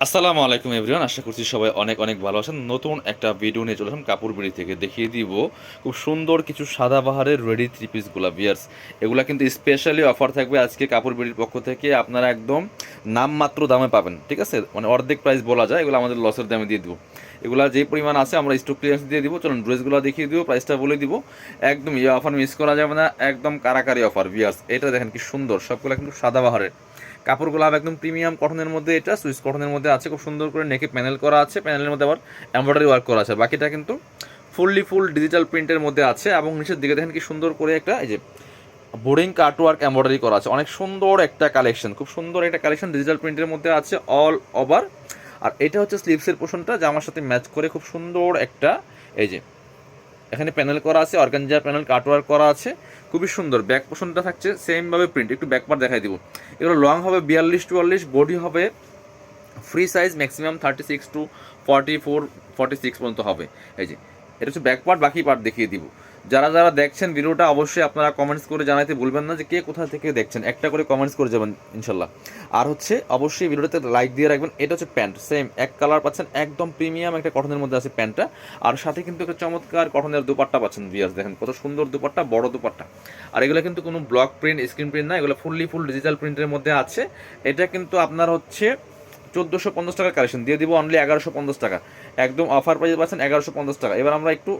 আসসালামু আলাইকুম এভরিওয়ান, আশা করছি সবাই অনেক অনেক ভালো আছেন। নতুন একটা ভিডিও নিয়ে চলে আসলাম কাপড় বিড়ি থেকে। দেখিয়ে দিব খুব সুন্দর কিছু সাদাবাহারের রেডি থ্রি পিসগুলা বিয়ার্স। এগুলা কিন্তু স্পেশালি অফার থাকবে আজকে কাপড় বিড়ির পক্ষ থেকে। আপনারা একদম নামমাত্র দামে পাবেন, ঠিক আছে, মানে অর্ধেক প্রাইস বলা যায়। এগুলো আমাদের লসের দামে দিয়ে দিব। এগুলা যে পরিমাণ আছে আমরা স্টক ক্লিয়ারেন্স দিয়ে দিব। চলুন ড্রেসগুলো দেখিয়ে দিব, প্রাইসটা বলে দিব। একদম এই অফার মিস করা যাবে না, একদম কারাকারি অফার বিয়ার্স। এটা দেখেন কি সুন্দর, সবগুলো কিন্তু সাদাবাহারের কাপড়গুলো একদম প্রিমিয়াম কটনের মধ্যে, এটা সুইস কটনের মধ্যে আছে। খুব সুন্দর করে নেকে প্যানেল করা আছে, প্যানেলের মধ্যে আবার এমব্রয়ডারি ওয়ার্ক করা আছে। বাকিটা কিন্তু ফুল ডিজিটাল প্রিন্টের মধ্যে আছে। এবং নিচের দিকে দেখেন কি সুন্দর করে একটা এই যে বোর্ডিং কাট ওয়ার্ক এমব্রয়ডারি করা আছে। অনেক সুন্দর একটা কালেকশন, খুব সুন্দর একটা কালেকশন ডিজিটাল প্রিন্টের মধ্যে আছে অল ওভার। আর এটা হচ্ছে স্লিভসের পোর্শনটা, জামার সাথে ম্যাচ করে খুব সুন্দর একটা এই যে এখানে প্যানেল করা আছে, অর্গানজার প্যানেল কাটওয়ার্ক করা আছে, খুবই সুন্দর। ব্যাক পোর্শনটা থাকছে সেমভাবে প্রিন্ট। একটু ব্যাক পার্ট দেখাই দিব। এগুলো লং হবে 42-44, বডি হবে ফ্রি সাইজ ম্যাক্সিমাম 36 টু 46 পর্যন্ত হবে। এই যে এটা হচ্ছে ব্যাক পার্ট, বাকি পার্ট দেখিয়ে দিব। যারা যারা দেখছেন ভিডিওটা অবশ্যই আপনারা কমেন্টস করে জানাতে ভুলবেন না যে কে কোথা থেকে দেখছেন। একটা করে কমেন্টস করে যাবেন ইনশাল্লাহ। আর হচ্ছে অবশ্যই ভিডিওটাতে লাইক দিয়ে রাখবেন। এটা হচ্ছে প্যান্ট, সেম এক কালার পাচ্ছেন, একদম প্রিমিয়াম একটা কটনের মধ্যে আছে প্যান্টটা। আর সাথে কিন্তু একটা চমৎকার কটনের দুপাট্টা পাচ্ছেন ভিউয়ার্স। দেখেন কত সুন্দর দুপাট্টা, বড় দুপাট্টা। আর এগুলো কিন্তু কোনো ব্লক প্রিন্ট, স্ক্রিন প্রিন্ট না, এগুলো ফুল ডিজিটাল প্রিন্টের মধ্যে আছে। এটা কিন্তু আপনার হচ্ছে 1450 টাকার কালেকশন দিয়ে দিব অনলি 1150 টাকা। একদম অফার প্রাইসে পাচ্ছেন 1150 টাকা। এবার আমরা একটু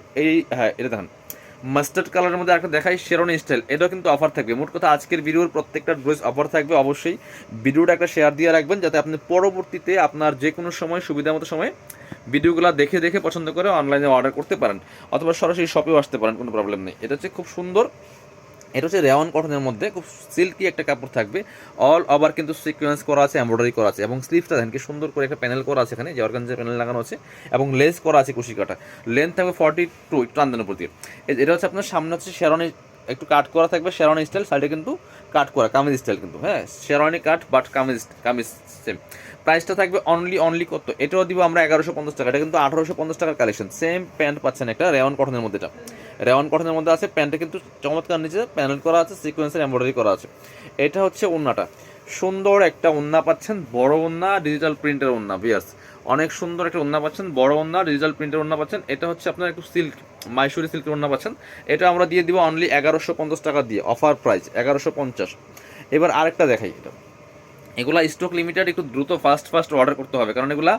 হ্যাঁ এটা দেখেন মাস্টার্ড কালারের মধ্যে একটা দেখাই, শেরনি স্টাইল। এটাও কিন্তু অফার থাকবে। মোট কথা আজকের ভিডিওর প্রত্যেকটা ড্রেস অফার থাকবে। অবশ্যই ভিডিওটা একটা শেয়ার দিয়ে রাখবেন, যাতে আপনি পরবর্তীতে আপনার যে কোনো সময় সুবিধা মতো সময় ভিডিওগুলো দেখে দেখে পছন্দ করে অনলাইনে অর্ডার করতে পারেন, অথবা সরাসরি শপেও আসতে পারেন, কোনো প্রবলেম নেই। এটা হচ্ছে খুব সুন্দর। এটা হচ্ছে রেওয়ান কটনের মধ্যে খুব সিল্কি একটা কাপড় থাকবে। অল ওভার কিন্তু সিকোয়েন্স করা আছে, এমব্রয়ডারি করা আছে। এবং স্লিভটা দেখেন কি সুন্দর করে একটা প্যানেল করা আছে এখানে, যে অর্গানজার প্যানেল লাগানো আছে। এবং লেস করা আছে কুশি কাটা। লেন্থ থাকবে 42, একটু টান দেন উপর দিয়ে। এটা হচ্ছে আপনার সামনে হচ্ছে শেরনি, একটু কাট করা থাকবে শেরনি স্টাইল, সাইডে কিন্তু কাট করা কামিজ স্টাইল কিন্তু, হ্যাঁ শেরনি কাট বাট কামিজ সেম। প্রাইসটা থাকবে অনলি কত, এটাও দিব আমরা 1150 টাকা। এটা কিন্তু 1850 টাকার কালেকশন। সেম প্যান্ট পাচ্ছেন একটা রেওয়ান কটনের মধ্যে, এটা রেওয়ান কটনের মধ্যে আছে। প্যান্টটা কিন্তু চমৎকার, নিচে প্যানেল করা আছে, সিকোয়েন্সের এমব্রয়ডারি করা আছে। এটা হচ্ছে ওন্নাটা, সুন্দর একটা ওন্না পাচ্ছেন, বড় ওন্না, ডিজিটাল প্রিন্টের ওন্না বিয়ার্স। অনেক সুন্দর একটা ওন্না পাচ্ছেন, বড় ওন্না, ডিজিটাল প্রিন্টের ওন্না পাচ্ছেন। এটা হচ্ছে আপনার একটু সিল্ক, মাইসুরি সিল্কের ওন্না পাচ্ছেন। এটা আমরা দিয়ে দিব অনলি 1150 টাকা দিয়ে, অফার প্রাইস 1150। এবার আরেকটা দেখাই, এটা এগুলা স্টক লিমিটেড, একটু দ্রুত ফাস্ট অর্ডার করতে হবে, কারণ এগুলা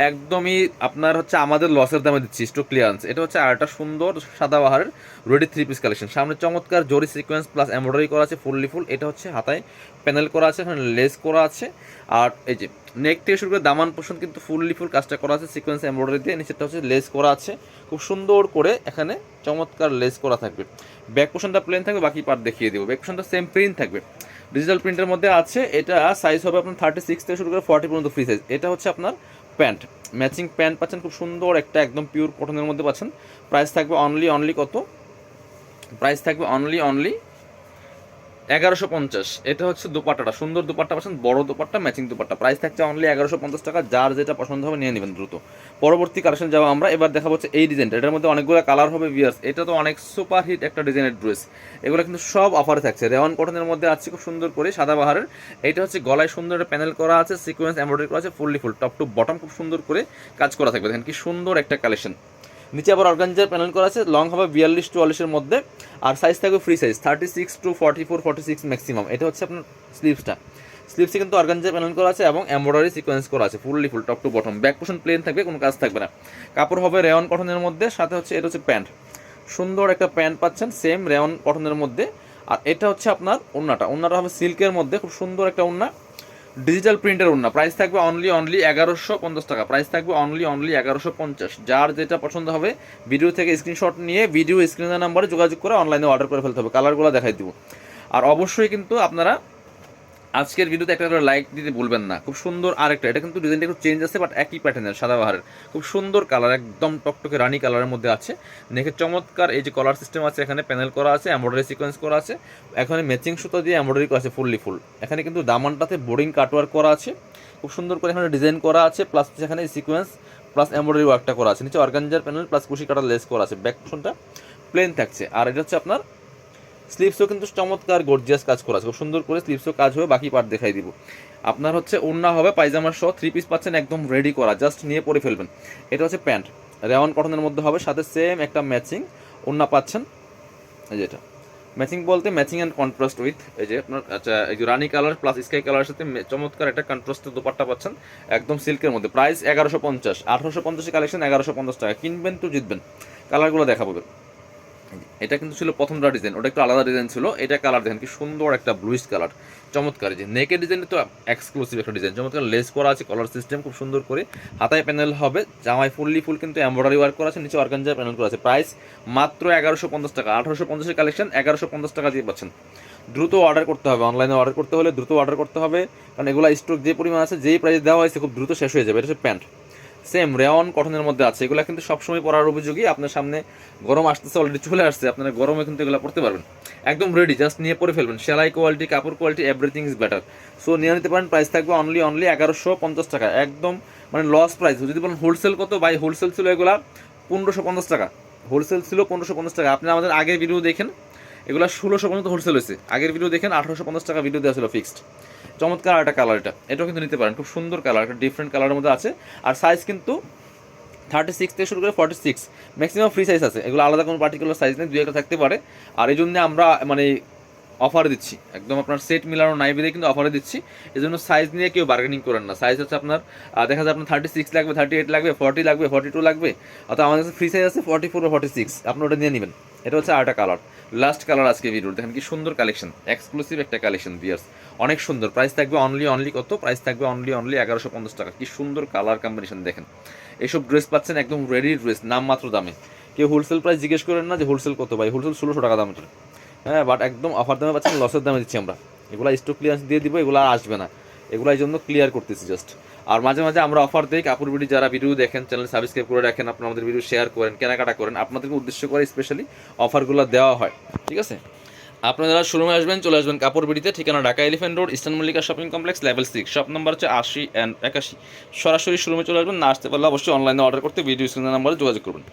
একদমই আপনার হচ্ছে আমাদের লসের দামে দিচ্ছি, স্টক ক্লিয়ারেন্স। এটা হচ্ছে আরেকটা সুন্দর সাদাবাহারের রেডি থ্রি পিস কালেকশন। সামনে চমৎকার জরি সিকোয়েন্স প্লাস এমব্রয়ডারি করা আছে ফুল। এটা হচ্ছে হাতায় প্যানেল করা আছে, এখানে লেস করা আছে। আর এই যে নেক থেকে শুরু করে দামান পোর্শন কিন্তু ফুল কাজটা করা আছে সিকোয়েন্স এমব্রয়ডারি দিয়ে। নিচেরটা হচ্ছে লেস করা আছে, খুব সুন্দর করে এখানে চমৎকার লেস করা থাকবে। ব্যাক পোর্শনটা প্লেন থাকবে, বাকি পার্ট দেখিয়ে দেবো। ব্যাক পোর্শনটা সেম প্রিন্ট থাকবে, ডিজিটাল প্রিন্টের মধ্যে আছে। এটা সাইজ হবে আপনার 36 থেকে শুরু করে 40 পর্যন্ত ফ্রি সাইজ। এটা হচ্ছে আপনার প্যান্ট, ম্যাচিং প্যান্ট পাচ্ছেন, খুব সুন্দর একটা একদম পিওর কটনের মধ্যে পাচ্ছেন। প্রাইস থাকবে অনলি কত, প্রাইস থাকবে অনলি 1150। এটা হচ্ছে দুপাট্টাটা, সুন্দর দুপাট্টা পাচ্ছেন, বড় দুপাট্টা, ম্যাচিং দুপাট্টা। প্রাইস থাকছে অনলি 1150 টাকা। যার যেটা পছন্দ হবে নিয়ে নেবেন দ্রুত। পরবর্তী কালেকশন যাবো আমরা। এবার দেখা হচ্ছে এই ডিজাইনটা, এটার মধ্যে অনেকগুলো কালার হবে ভিউয়ার্স। এটা তো অনেক সুপার হিট একটা ডিজাইনের ড্রেস। এগুলো কিন্তু সব অফারে থাকছে। রেওয়ান কটনের মধ্যে আছে, খুব সুন্দর করে সাদাবাহারের। এটা হচ্ছে গলায় সুন্দর একটা প্যানেল করা আছে, সিকোয়েন্স এমব্রয়ডারি করা আছে ফুল টপ টু বটম, খুব সুন্দর করে কাজ করা থাকবে। দেখেন কি সুন্দর একটা কালেকশন। নিচে আবার অর্গানজার প্যানেল করা আছে, লং হবে 42-44 মধ্যে। আর সাইজ থাকবে ফ্রি সাইজ 36 টু 46 ম্যাক্সিমাম। এটা হচ্ছে আপনার স্লিভসে কিন্তু অর্গানজার প্যানেল করা আছে এবং এমব্রয়ডারি সিকোয়েন্স করা আছে full top to bottom. Back portion plain থাকবে, কোনো কাজ থাকবে না। কাপড় হবে রেওয়ান কটনের মধ্যে, সাথে হচ্ছে এটা হচ্ছে প্যান্ট, সুন্দর একটা প্যান্ট পাচ্ছেন সেম রেওয়ান কটনের মধ্যে। আর এটা হচ্ছে আপনার ওন্নাটা হবে সিল্কের মধ্যে, খুব সুন্দর একটা ওন্না, ডিজিটাল প্রিন্টের ওন্না। প্রাইস থাকবে অনলি 1150 টাকা। প্রাইস থাকবে অনলি 1150। যার যেটা পছন্দ হবে ভিডিও থেকে স্ক্রিনশট নিয়ে ভিডিও স্ক্রিনের নাম্বারে যোগাযোগ করে অনলাইনে অর্ডার করে ফেলতে হবে। কালারগুলো দেখাই দিব। আর অবশ্যই কিন্তু আপনারা আজকের ভিডিওতে একটা করে লাইক দিতে ভুলবেন না। খুব সুন্দর আরেকটা, এটা কিন্তু ডিজাইনটা একটু চেঞ্জ আছে, বাট একই প্যাটার্নের সাদাবাহারের, খুব সুন্দর কালার, একদম টকটকে রানি কালারের মধ্যে আছে। নেকে চমৎকার এই যে কলার সিস্টেম আছে, এখানে প্যানেল করা আছে, এমব্রয়ডারি সিকোয়েন্স করা আছে, এখানে ম্যাচিং সুতো দিয়ে এমব্রয়ডারি করা আছে ফুল। এখানে কিন্তু দামানটাতে বোর্ডিং কাটওয়ার্ক করা আছে, খুব সুন্দর করে এখানে ডিজাইন করা আছে, প্লাস এখানে সিকোয়েন্স প্লাস এমব্রয়ডারি ওয়ার্কটা করা আছে। নিচে অর্গানজার প্যানেল প্লাস কুশি কাটার লেস করা আছে। ব্যাক পোর্শনটা প্লেন থাকছে। আর এটা হচ্ছে আপনার স্লিভসও কিন্তু চমৎকার গর্জিয়াস কাজ করা আছে, খুব সুন্দর করে স্লিভসও কাজ হবে, বাকি পার্ট দেখাই দিব। আপনার হচ্ছে ওড়না হবে পায়জামার সহ, 3 পিস পাচ্ছেন একদম রেডি করা, জাস্ট নিয়ে পরে ফেলবেন। এটা হচ্ছে প্যান্ট, রেওয়ান কটনের মধ্যে হবে, সাথে সেম একটা ম্যাচিং ওড়না পাচ্ছেন। এই যেটা ম্যাচিং বলতে ম্যাচিং অ্যান্ড কন্ট্রাস্ট উইথ এই যে আপনার আচ্ছা এই যে রানি কালার প্লাস স্কাই কালারের সাথে চমৎকার একটা কন্ট্রাস্টের দোপাট্টা পাচ্ছেন একদম সিল্কের মধ্যে। প্রাইস 1150, 1850 কালেকশন 1150 টাকা। কিনবেন তো জিতবেন। কালারগুলো দেখাবো। এটা কিন্তু ছিল প্রথমটা ডিজাইন, ওটা একটু আলাদা ডিজাইন ছিল। এটা কালার দেখেন কি সুন্দর একটা ব্লুইশ কালার, চমৎকার। যে নেকের ডিজাইন তো এক্সক্লুসিভ একটা ডিজাইন, চমৎকার লেস করা আছে, কলার সিস্টেম খুব সুন্দর করে, হাতায় প্যানেল হবে, জামায় ফুল কিন্তু এমব্রয়ডারি ওয়ার্ক করা আছে, নিচে অর্গানজার প্যানেল করা আছে। প্রাইস মাত্র 1150 টাকা। 1850 কালেকশন 1150 টাকা দিয়ে পাচ্ছেন। দ্রুত অর্ডার করতে হবে, অনলাইনে অর্ডার করতে হলে দ্রুত অর্ডার করতে হবে, কারণ এগুলো স্টক যে পরিমাণ আছে, যেই প্রাইস দেওয়া হয়েছে খুব দ্রুত শেষ হয়ে যাবে। এটা হচ্ছে প্যান্ট, সেম রেওয়ান কটনের মধ্যে আছে। এগুলো কিন্তু সবসময় পরার উপযোগী। আপনার সামনে গরম আসতেছে, অলরেডি চলে আসছে, আপনারা গরমে কিন্তু এগুলো পড়তে পারবেন, একদম রেডি, জাস্ট নিয়ে পরে ফেলবেন। সেলাই কোয়ালিটি, কাপড় quality, everything is better. So নিয়ে নিতে পারেন। প্রাইস থাকবে অনলি 1150 টাকা, একদম মানে লস প্রাইস। যদি বলেন হোলসেল কত, বাই হোলসেল ছিল এগুলা 1550 টাকা, হোলসেল ছিল 1550 টাকা। আপনি আমাদের আগের ভিডিও দেখেন, এগুলো 1600 পর্যন্ত হোলসেল হয়েছে। আগের ভিডিও দেখেন, 1850 টাকা ভিডিও দেওয়া ছিল ফিক্সড। চমৎকার একটা কালার, এটাও কিন্তু নিতে পারেন, খুব সুন্দর কালার, একটা ডিফারেন্ট কালারের মধ্যে আছে। আর সাইজ কিন্তু 36 থেকে শুরু করে 46, ম্যাক্সিমাম ফ্রি সাইজ আছে। এগুলো আলাদা কোনো পার্টিকুলার সাইজ নেই, 2-1টা থাকতে পারে। আর এই জন্য আমরা মানে অফারে দিচ্ছি, একদম আপনার সেট মিলানো নাই বেঁধে কিন্তু অফারে দিচ্ছি। এই জন্য সাইজ নিয়ে কেউ বার্গেনিং করেন না। সাইজ হচ্ছে আপনার দেখা যায় আপনার 36 লাগবে, 38 লাগবে, 40 লাগবে, 42 লাগবে, অর্থাৎ আমাদের কাছে ফ্রি সাইজ আছে 44 ও 46, আপনি ওটা নিয়ে নেবেন। এটা হচ্ছে আরেকটা কালার, লাস্ট কালার আজকে ভিডিওর। দেখেন কি সুন্দর কালেকশন, এক্সক্লুসিভ একটা কালেকশন ভিউয়ার্স, অনেক সুন্দর। প্রাইস থাকবে অনলি কত, প্রাইস থাকবে অনলি 1150 টাকা। কি সুন্দর কালার কম্বিনেশন দেখেন। এইসব ড্রেস পাচ্ছেন একদম রেডি ড্রেস, নামমাত্র দামে। কেউ হোলসেল প্রাইস জিজ্ঞেস করেন না যে হোলসেল কত, ভাই হোলসেল 1600 টাকা দাম এটা। হ্যাঁ, বাট একদম অফার দামে পাচ্ছেন, লসের দামে দিচ্ছি আমরা। এগুলো স্টক ক্লিয়ারেন্স দিয়ে দিব, এগুলো আর আসবে না, এগুলো এই জন্য ক্লিয়ার করতেছি জাস্ট। আর মাঝে মাঝে আমরা অফার দিই। কাপড় বিডি যারা ভিডিও দেখেন, চ্যানেল সাবস্ক্রাইব করে রাখেন, আপনারা আমাদের ভিডিও শেয়ার করেন, কেনাকাটা করেন, আপনাদেরকে উদ্দেশ্য করে স্পেশালি অফারগুলো দেওয়া হয়, ঠিক আছে। আপনারা যারা শোরুমে আসবেন, চলে আসবেন কাপড় বিডিতে, ঠিকানা Dhaka elephant road, eastern Mallika shopping complex, level 6, shop number হচ্ছে 80 and 81। সরাসরি শোরুমে চলে আসবেন, না আসতে পারলে অবশ্যই অনলাইনে অর্ডার করতে ভিডিও স্ক্রিনের নাম্বারে যোগাযোগ করবেন।